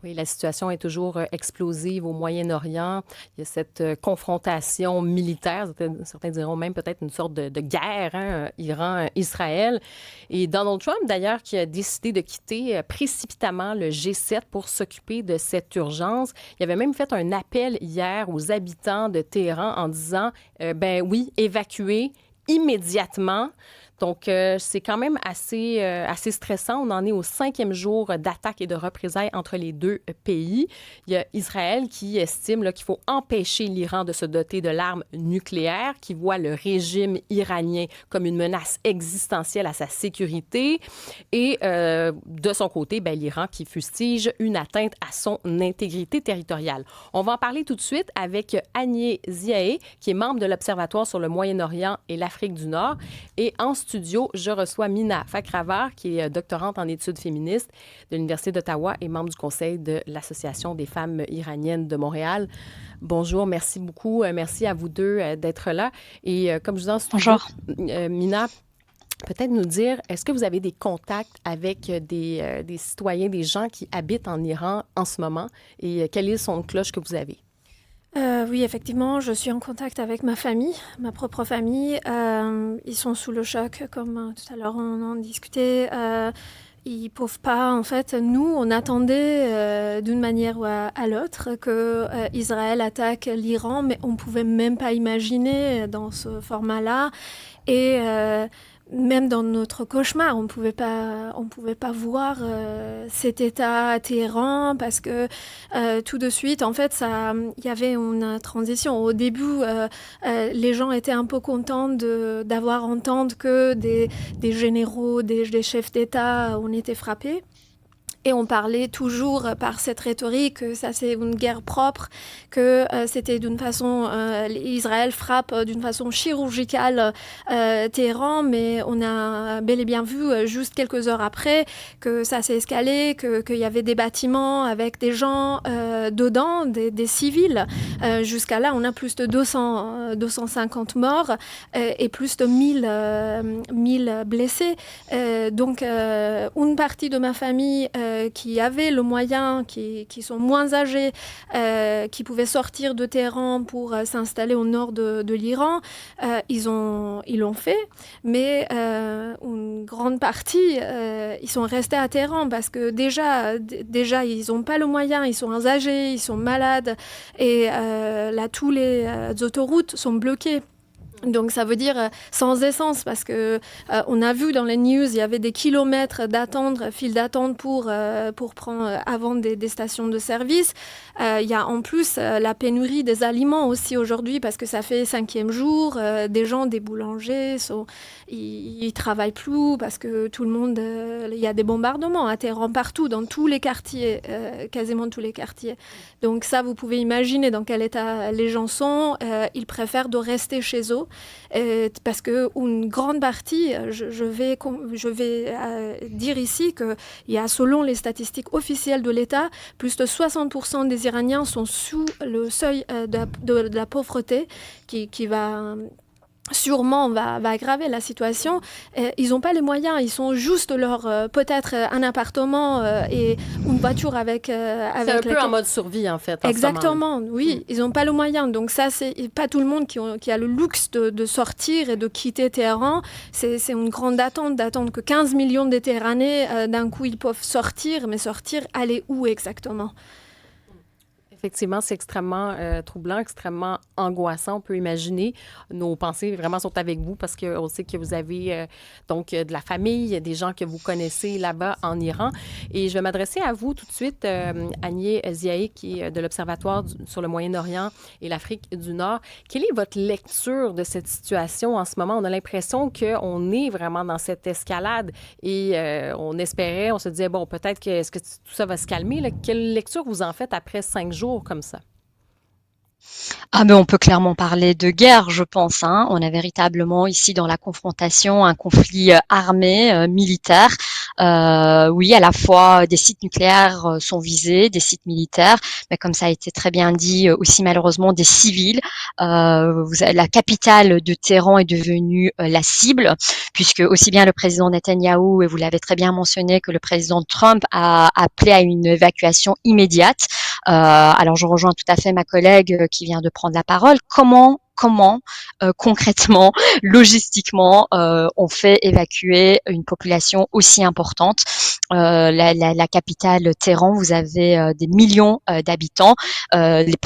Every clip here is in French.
Oui, la situation est toujours explosive au Moyen-Orient. Il y a cette confrontation militaire, certains diront même peut-être une sorte de guerre, hein, Iran-Israël. Et Donald Trump, d'ailleurs, qui a décidé de quitter précipitamment le G7 pour s'occuper de cette urgence. Il avait même fait un appel hier aux habitants de Téhéran en disant, ben oui, évacuez immédiatement. Donc, c'est quand même assez stressant. On en est au 5e jour d'attaque et de représailles entre les deux pays. Il y a Israël qui estime là, qu'il faut empêcher l'Iran de se doter de l'arme nucléaire, qui voit le régime iranien comme une menace existentielle à sa sécurité. Et de son côté, ben, l'Iran qui fustige une atteinte à son intégrité territoriale. On va en parler tout de suite avec Agnès Ziaé, qui est membre de l'Observatoire sur le Moyen-Orient et l'Afrique du Nord. Et en studio, je reçois Mina Fakhravar, qui est doctorante en études féministes de l'Université d'Ottawa et membre du conseil de l'Association des femmes iraniennes de Montréal. Bonjour, merci beaucoup. Merci à vous deux d'être là. Et comme je vous en studio, Bonjour. Mina, peut-être nous dire, est-ce que vous avez des contacts avec des citoyens, des gens qui habitent en Iran en ce moment? Et quel est le son de cloche que vous avez? Oui, effectivement, je suis en contact avec ma famille, ma propre famille. Ils sont sous le choc, comme tout à l'heure on en discutait. Ils peuvent pas, en fait, nous, on attendait d'une manière ou à l'autre que Israël attaque l'Iran, mais on pouvait même pas imaginer dans ce format-là. Et même dans notre cauchemar, on pouvait pas voir cet état à Téhéran parce que tout de suite, en fait, il y avait une transition. Au début, les gens étaient un peu contents d'avoir entendu que des généraux, des chefs d'État, on était frappés. Et on parlait toujours par cette rhétorique que ça c'est une guerre propre, que c'était d'une façon, Israël frappe d'une façon chirurgicale Téhéran, mais on a bel et bien vu juste quelques heures après que ça s'est escalé, qu'il y avait des bâtiments avec des gens dedans, des civils. Jusqu'à là, on a plus de 250 morts et plus de 1000 blessés. Donc, une partie de ma famille qui avaient le moyen, qui sont moins âgés, qui pouvaient sortir de Téhéran pour s'installer au nord de l'Iran, ils l'ont fait. Mais une grande partie, ils sont restés à Téhéran parce que déjà ils n'ont pas le moyen, ils sont âgés, ils sont malades et là, tous les autoroutes sont bloquées. Donc ça veut dire sans essence parce que on a vu dans les news il y avait des kilomètres files d'attente pour prendre avant des stations de service. Il y a en plus la pénurie des aliments aussi aujourd'hui parce que ça fait 5e jour. Des boulangers ils travaillent plus parce que tout le monde il y a des bombardements à Téhéran partout dans tous les quartiers, quasiment tous les quartiers. Donc ça vous pouvez imaginer dans quel état les gens sont. Ils préfèrent de rester chez eux. Parce qu'une grande partie, je vais dire ici qu'il y a, selon les statistiques officielles de l'État, plus de 60% des Iraniens sont sous le seuil de la pauvreté qui va sûrement va aggraver la situation. Ils n'ont pas les moyens, ils sont juste peut-être un appartement et une voiture C'est un peu en mode survie, en fait, en ce moment. Exactement, oui, ils n'ont pas le moyen. Donc ça, c'est pas tout le monde qui a le luxe de sortir et de quitter Téhéran. C'est une grande attente, d'attendre que 15 millions de Téhéranais, d'un coup, ils peuvent sortir, mais sortir, aller où exactement? Effectivement, c'est extrêmement troublant, extrêmement angoissant. On peut imaginer. Nos pensées vraiment sont avec vous parce qu'on sait que vous avez donc de la famille, des gens que vous connaissez là-bas en Iran. Et je vais m'adresser à vous tout de suite, Agnès Ziaé, qui est de l'Observatoire sur le Moyen-Orient et l'Afrique du Nord. Quelle est votre lecture de cette situation en ce moment? On a l'impression qu'on est vraiment dans cette escalade et on se disait, bon, peut-être que, est-ce que tout ça va se calmer? Là? Quelle lecture vous en faites après 5 jours comme ça? Ah mais on peut clairement parler de guerre, je pense, hein. On a véritablement ici dans la confrontation un conflit armé, militaire, Oui, à la fois des sites nucléaires sont visés, des sites militaires, mais comme ça a été très bien dit, aussi malheureusement des civils. La capitale de Téhéran est devenue la cible, puisque aussi bien le président Netanyahou, et vous l'avez très bien mentionné, que le président Trump a appelé à une évacuation immédiate. Alors je rejoins tout à fait ma collègue qui vient de prendre la parole. Comment concrètement, logistiquement, on fait évacuer une population aussi importante. La capitale Téhéran, vous avez des millions d'habitants. Les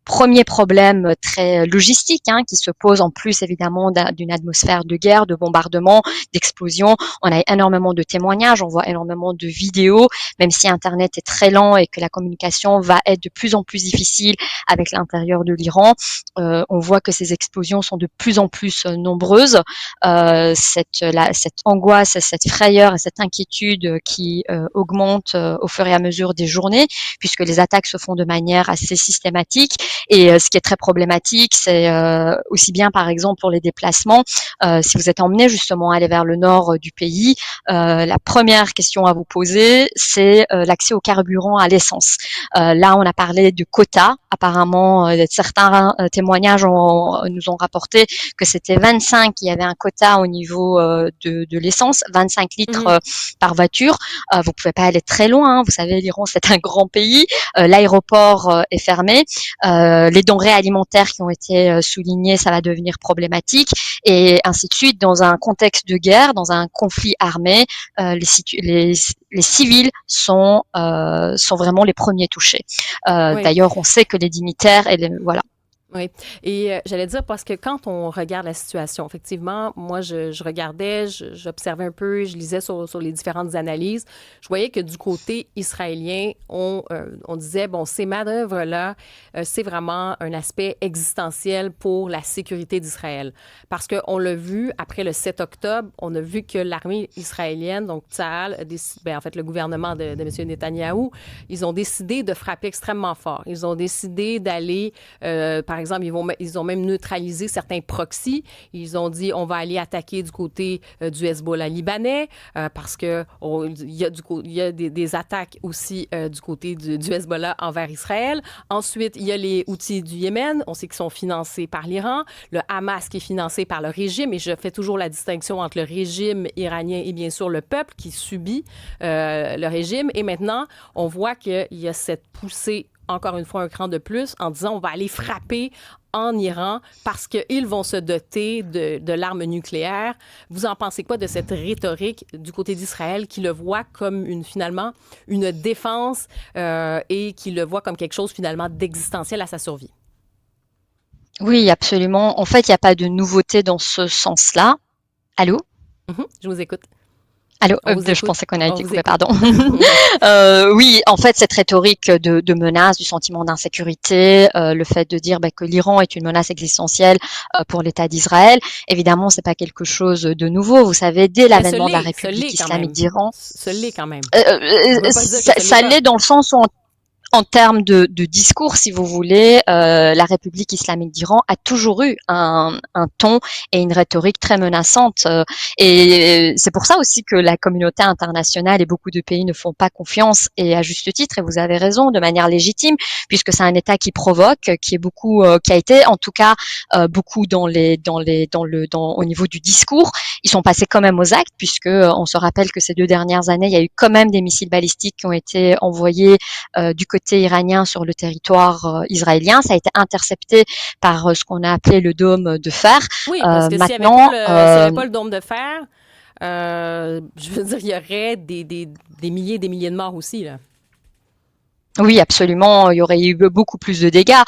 premiers problèmes très logistiques qui se posent en plus évidemment d'une atmosphère de guerre, de bombardement, d'explosion. On a énormément de témoignages, on voit énormément de vidéos, même si Internet est très lent et que la communication va être de plus en plus difficile avec l'intérieur de l'Iran. On voit que ces explosions sont de plus en plus nombreuses. Cette angoisse, cette frayeur et cette inquiétude qui augmente au fur et à mesure des journées, puisque les attaques se font de manière assez systématique. Et ce qui est très problématique, c'est aussi bien par exemple pour les déplacements, si vous êtes emmené justement à aller vers le nord du pays, la première question à vous poser, c'est l'accès au carburant, à l'essence. Là, on a parlé de quotas. Apparemment, certains témoignages nous ont rapporté que c'était 25, il y avait un quota au niveau de l'essence, 25 litres par voiture. Vous pouvez pas aller très loin. Vous savez, l'Iran, c'est un grand pays. L'aéroport est fermé. Les denrées alimentaires qui ont été soulignées, ça va devenir problématique, et ainsi de suite. Dans un contexte de guerre, dans un conflit armé, les civils sont vraiment les premiers touchés. Oui. D'ailleurs, on sait que les dignitaires, voilà. Oui. Et j'allais dire, parce que quand on regarde la situation, effectivement, moi, je regardais, j'observais un peu, je lisais sur les différentes analyses. Je voyais que du côté israélien, on disait, bon, ces manœuvres-là, c'est vraiment un aspect existentiel pour la sécurité d'Israël. Parce qu'on l'a vu, après le 7 octobre, on a vu que l'armée israélienne, donc Tsahal, en fait, le gouvernement de M. Netanyahou, ils ont décidé de frapper extrêmement fort. Ils ont décidé d'aller, par exemple, ils ont même neutralisé certains proxys. Ils ont dit, on va aller attaquer du côté du Hezbollah libanais parce qu'il y a des attaques aussi du côté du Hezbollah envers Israël. Ensuite, il y a les Houthis du Yémen. On sait qu'ils sont financés par l'Iran. Le Hamas qui est financé par le régime. Et je fais toujours la distinction entre le régime iranien et bien sûr le peuple qui subit le régime. Et maintenant, on voit qu'il y a cette poussée, encore une fois, un cran de plus, en disant on va aller frapper en Iran parce qu'ils vont se doter de l'arme nucléaire. Vous en pensez quoi de cette rhétorique du côté d'Israël qui le voit comme finalement une défense et qui le voit comme quelque chose finalement d'existentiel à sa survie? Oui, absolument. En fait, il n'y a pas de nouveauté dans ce sens-là. Allô? Je vous écoute. Allô, je pensais qu'on a été coupé, pardon. Ouais. Oui, en fait, cette rhétorique de menace, du sentiment d'insécurité, le fait de dire que l'Iran est une menace existentielle pour l'État d'Israël, évidemment, c'est pas quelque chose de nouveau. Vous savez, dès l'avènement de la République islamique d'Iran, ce l'est quand même. ça l'est dans le sens où en termes de discours, si vous voulez, la République islamique d'Iran a toujours eu un ton et une rhétorique très menaçante. Et c'est pour ça aussi que la communauté internationale et beaucoup de pays ne font pas confiance, et à juste titre, et vous avez raison, de manière légitime, puisque c'est un État qui provoque, qui a été en tout cas beaucoup au niveau du discours. Ils sont passés quand même aux actes, puisque on se rappelle que ces 2 dernières années, il y a eu quand même des missiles balistiques qui ont été envoyés du côté iranien sur le territoire israélien. Ça a été intercepté par ce qu'on a appelé le dôme de fer. Oui, parce que s'il n'y avait pas le dôme de fer, je veux dire, il y aurait des milliers et des milliers de morts aussi, là. Oui, absolument. Il y aurait eu beaucoup plus de dégâts.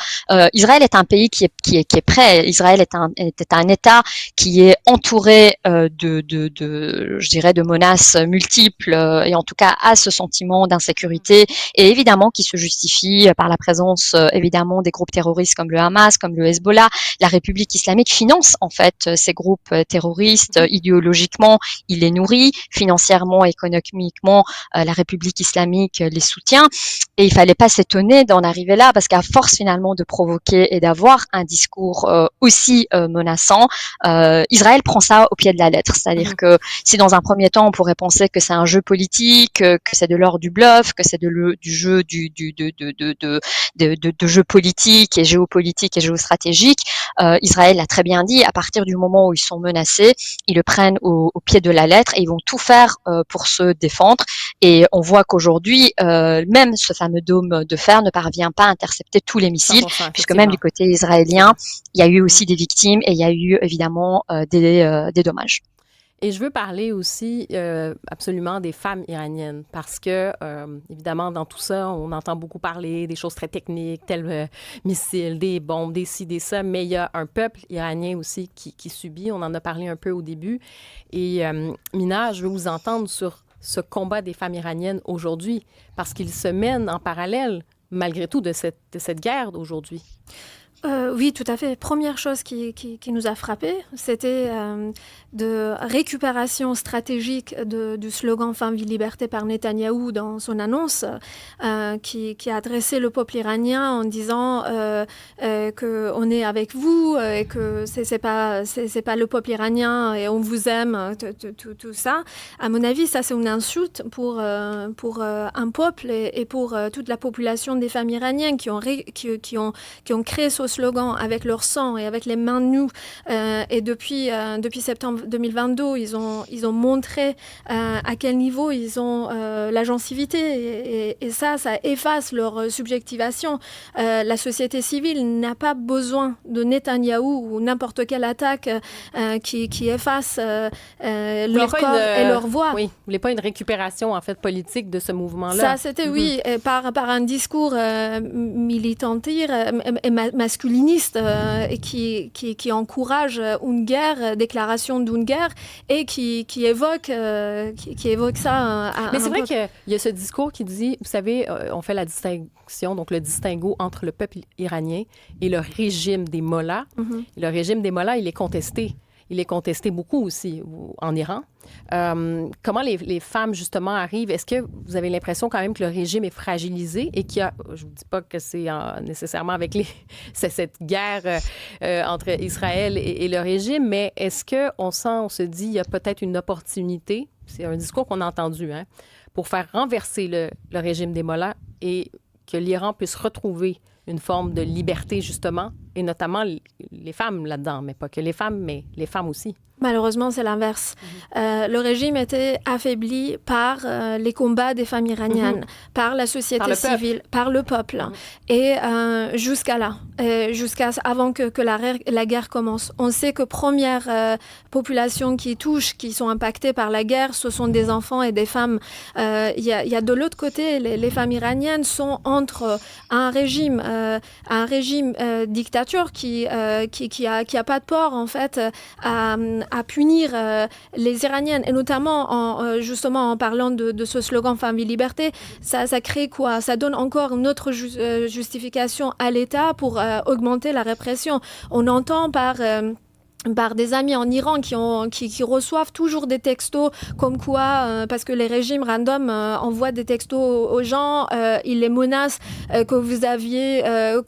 Israël est un pays qui est prêt. Israël est un État qui est entouré je dirais, de menaces multiples, et en tout cas a ce sentiment d'insécurité, et évidemment qui se justifie par la présence évidemment des groupes terroristes comme le Hamas, comme le Hezbollah. La République islamique finance en fait ces groupes terroristes idéologiquement. Il les nourrit financièrement, économiquement. La République islamique les soutient. Et il fallait pas s'étonner d'en arriver là, parce qu'à force finalement de provoquer et d'avoir un discours aussi menaçant, Israël prend ça au pied de la lettre. C'est-à-dire que si dans un premier temps on pourrait penser que c'est un jeu politique, que c'est de l'ordre du bluff, que c'est du jeu de jeu politique et géopolitique et géostratégique, Israël l'a très bien dit, à partir du moment où ils sont menacés, ils le prennent au pied de la lettre et ils vont tout faire pour se défendre. Et on voit qu'aujourd'hui, même ce fameux dôme de fer ne parvient pas à intercepter tous les missiles, puisque même du côté israélien, il y a eu aussi des victimes et il y a eu évidemment des dommages. Et je veux parler aussi absolument des femmes iraniennes parce que, évidemment, dans tout ça, on entend beaucoup parler des choses très techniques, tels missiles, des bombes, des ci, des ça, mais il y a un peuple iranien aussi qui subit. On en a parlé un peu au début. Et Mina, je veux vous entendre sur ce combat des femmes iraniennes aujourd'hui parce qu'il se mène en parallèle, malgré tout, de cette guerre d'aujourd'hui. Oui, tout à fait. Première chose qui nous a frappé, c'était de récupération stratégique du slogan Femme, vie, liberté par Netanyahou dans son annonce, qui a adressé le peuple iranien en disant qu'on est avec vous et que c'est pas le peuple iranien et on vous aime, tout ça. À mon avis, ça c'est une insulte pour un peuple et pour toute la population des femmes iraniennes qui ont créé ce slogan avec leur sang et avec les mains nues. Et depuis septembre 2022, ils ont montré à quel niveau ils ont l'agencivité. Et ça efface leur subjectivation. La société civile n'a pas besoin de Netanyahou ou n'importe quelle attaque qui efface leur corps et leur voix. Oui, vous ne voulez pas une récupération en fait politique de ce mouvement-là. Ça, c'était oui, par un discours militantaire et masculiniste qui encourage une guerre, déclaration d'une guerre et qui évoque ça. Mais c'est vrai qu'il y a ce discours qui dit, vous savez, on fait la distinction, donc le distinguo entre le peuple iranien et le régime des mollahs. Et le régime des mollahs, il est contesté. Il est contesté beaucoup aussi en Iran. Comment les femmes, justement, arrivent? Est-ce que vous avez l'impression quand même que le régime est fragilisé et qu'il y a... Je ne vous dis pas que c'est nécessairement avec cette guerre entre Israël et le régime, mais est-ce qu'on se dit, il y a peut-être une opportunité, c'est un discours qu'on a entendu, pour faire renverser le régime des mollahs et que l'Iran puisse retrouver une forme de liberté, justement, et notamment les femmes là-dedans, mais pas que les femmes, mais les femmes aussi. Malheureusement, c'est l'inverse. Le régime était affaibli par les combats des femmes iraniennes, par la société civile, par le peuple. Et jusqu'à là, avant que la guerre commence. On sait que première population qui sont impactées par la guerre, ce sont des enfants et des femmes. Il y a de l'autre côté, les femmes iraniennes sont entre un régime dictature qui a pas de peur, en fait, à punir les Iraniennes, et notamment justement en parlant de ce slogan Femme, vie, liberté, ça crée quoi? Ça donne encore une autre justification à l'État pour augmenter la répression. On entend par des amis en Iran qui reçoivent toujours des textos comme quoi, parce que les régimes random envoient des textos aux gens, ils les menacent que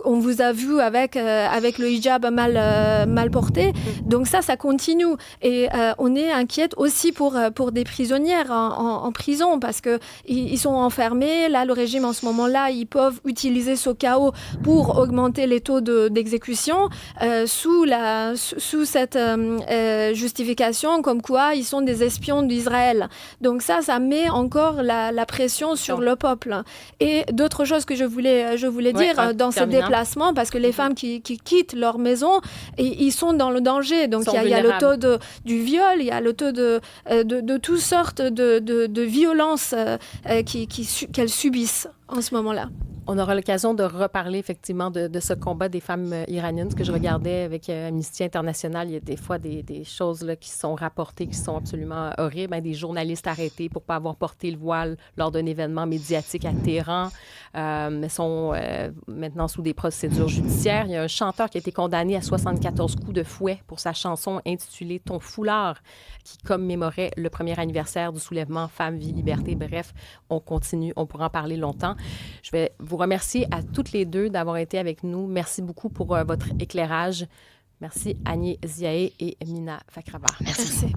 on vous a vu avec le hijab mal porté. Donc ça continue. Et on est inquiète aussi pour des prisonnières en prison parce que ils sont enfermés. Là, le régime en ce moment-là, ils peuvent utiliser ce chaos pour augmenter les taux d'exécution sous cette justification comme quoi ils sont des espions d'Israël. Donc ça met encore la pression sur le peuple. Et d'autres choses que je voulais dire dans ces déplacements, parce que les femmes qui quittent leur maison, ils sont dans le danger. Donc il y a le taux du viol, il y a le taux de toutes sortes de violences qu'elles subissent en ce moment-là. On aura l'occasion de reparler effectivement de ce combat des femmes iraniennes. Ce que je regardais avec Amnesty International, il y a des fois des choses là, qui sont rapportées, qui sont absolument horribles. Des journalistes arrêtés pour ne pas avoir porté le voile lors d'un événement médiatique à Téhéran sont maintenant sous des procédures judiciaires. Il y a un chanteur qui a été condamné à 74 coups de fouet pour sa chanson intitulée « Ton foulard » qui commémorait le premier anniversaire du soulèvement Femmes, vie, liberté. Bref, on continue, on pourra en parler longtemps. Je vais vous remercier à toutes les deux d'avoir été avec nous. Merci beaucoup pour votre éclairage. Merci Anie Ziaé et Mina Fakrava. Merci.